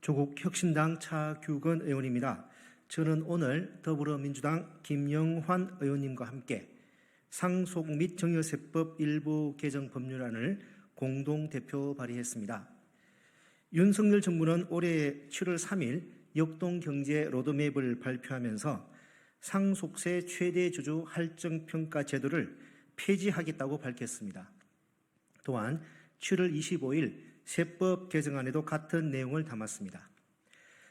조국 혁신당 차규근 의원입니다. 저는 오늘 더불어민주당 김영환 의원님과 함께 상속 및 증여세법 일부 개정 법률안을 공동 대표 발의했습니다. 윤석열 정부는 올해 7월 3일 역동경제 로드맵을 발표하면서 상속세 최대 주주 할증평가 제도를 폐지하겠다고 밝혔습니다. 또한 7월 25일 세법 개정안에도 같은 내용을 담았습니다.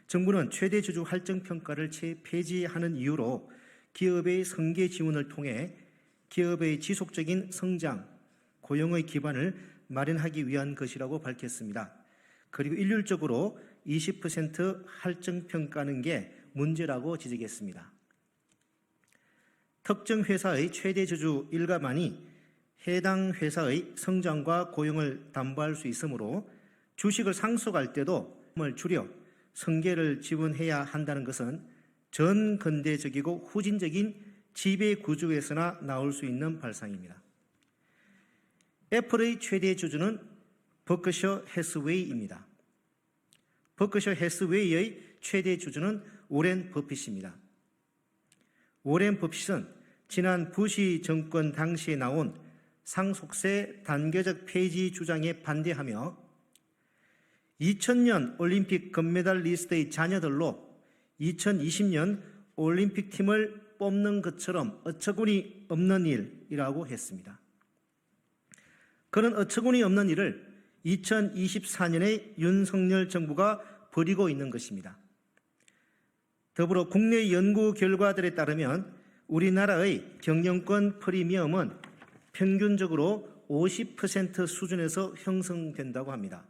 정부는 최대 주주 할증평가를 폐지하는 이유로 기업의 성계 지원을 통해 기업의 지속적인 성장, 고용의 기반을 마련하기 위한 것이라고 밝혔습니다. 그리고 일률적으로 20% 할증평가하는 게 문제라고 지적했습니다. 특정 회사의 최대 주주 일가만이 해당 회사의 성장과 고용을 담보할 수 있으므로 주식을 상속할 때도 을 줄여 성계를 지원해야 한다는 것은 전 근대적이고 후진적인 지배 구조에서나 나올 수 있는 발상입니다. 애플의 최대 주주는 버크셔 해스웨이입니다. 버크셔 해스웨이의 최대 주주는 오렌 버핏입니다. 오렌 버핏은 지난 부시 정권 당시에 나온 상속세 단계적 폐지 주장에 반대하며 2000년 올림픽 금메달리스트의 자녀들로 2020년 올림픽팀을 뽑는 것처럼 어처구니 없는 일이라고 했습니다. 그런 어처구니 없는 일을 2024년에 윤석열 정부가 벌이고 있는 것입니다. 더불어 국내 연구 결과들에 따르면 우리나라의 경영권 프리미엄은 평균적으로 50% 수준에서 형성된다고 합니다.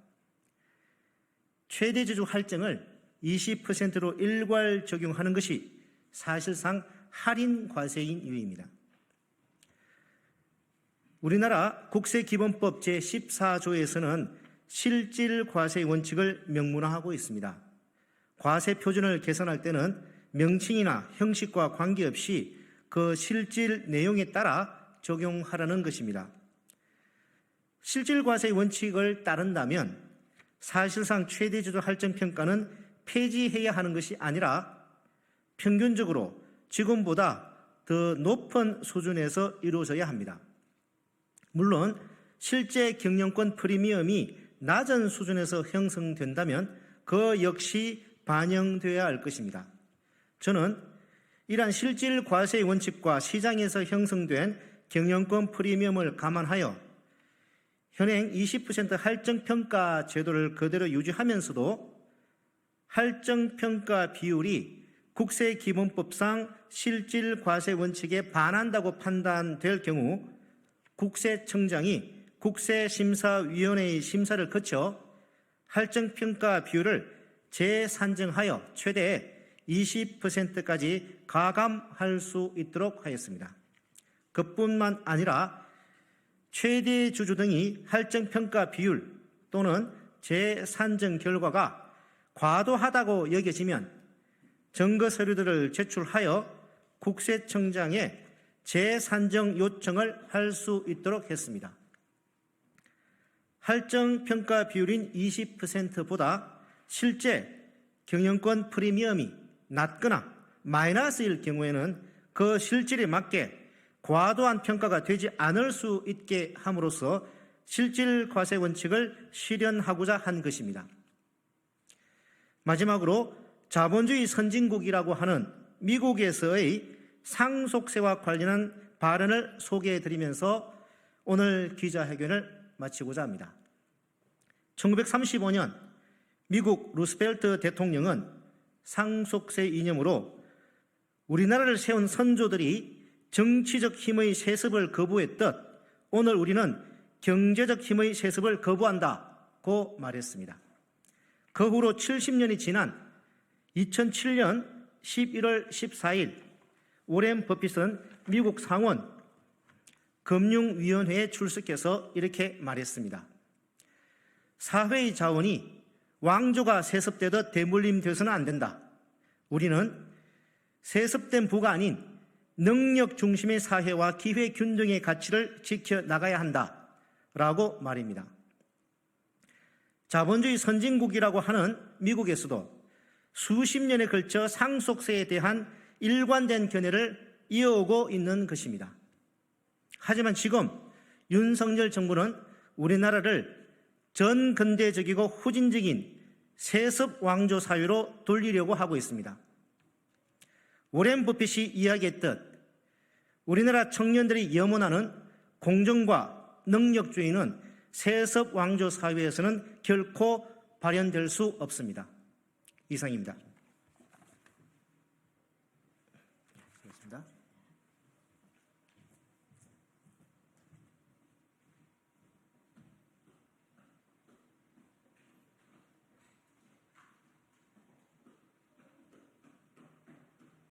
최대 주주 할증을 20%로 일괄 적용하는 것이 사실상 할인 과세인 이유입니다. 우리나라 국세기본법 제14조에서는 실질 과세 원칙을 명문화하고 있습니다. 과세 표준을 계산할 때는 명칭이나 형식과 관계없이 그 실질 내용에 따라 적용하라는 것입니다. 실질 과세 원칙을 따른다면 사실상 최대 주주 할증평가는 폐지해야 하는 것이 아니라 평균적으로 지금보다 더 높은 수준에서 이루어져야 합니다. 물론 실제 경영권 프리미엄이 낮은 수준에서 형성된다면 그 역시 반영되어야 할 것입니다. 저는 이러한 실질 과세 원칙과 시장에서 형성된 경영권 프리미엄을 감안하여 현행 20% 할증평가 제도를 그대로 유지하면서도 할증평가 비율이 국세기본법상 실질 과세 원칙에 반한다고 판단될 경우 국세청장이 국세심사위원회의 심사를 거쳐 할증평가 비율을 재산정하여 최대 20%까지 가감할 수 있도록 하였습니다. 그뿐만 아니라 최대 주주 등이 할증평가 비율 또는 재산정 결과가 과도하다고 여겨지면 증거 서류들을 제출하여 국세청장에 재산정 요청을 할 수 있도록 했습니다. 할증평가 비율인 20%보다 실제 경영권 프리미엄이 낮거나 마이너스일 경우에는 그 실질에 맞게 과도한 평가가 되지 않을 수 있게 함으로써 실질 과세 원칙을 실현하고자 한 것입니다. 마지막으로 자본주의 선진국이라고 하는 미국에서의 상속세와 관련한 발언을 소개해드리면서 오늘 기자회견을 마치고자 합니다. 1935년 미국 루스벨트 대통령은 상속세 이념으로 우리나라를 세운 선조들이 정치적 힘의 세습을 거부했듯 오늘 우리는 경제적 힘의 세습을 거부한다고 말했습니다. 그 후로 70년이 지난 2007년 11월 14일 오렌 버핏은 미국 상원 금융위원회에 출석해서 이렇게 말했습니다. 사회의 자원이 왕조가 세습되듯 대물림되어서는 안 된다. 우리는 세습된 부가 아닌 능력 중심의 사회와 기회 균등의 가치를 지켜나가야 한다라고 말입니다. 자본주의 선진국이라고 하는 미국에서도 수십 년에 걸쳐 상속세에 대한 일관된 견해를 이어오고 있는 것입니다. 하지만 지금 윤석열 정부는 우리나라를 전근대적이고 후진적인 세습 왕조 사회로 돌리려고 하고 있습니다. 워렌 버핏이 이야기했듯 우리나라 청년들이 염원하는 공정과 능력주의는 세습 왕조 사회에서는 결코 발현될 수 없습니다. 이상입니다.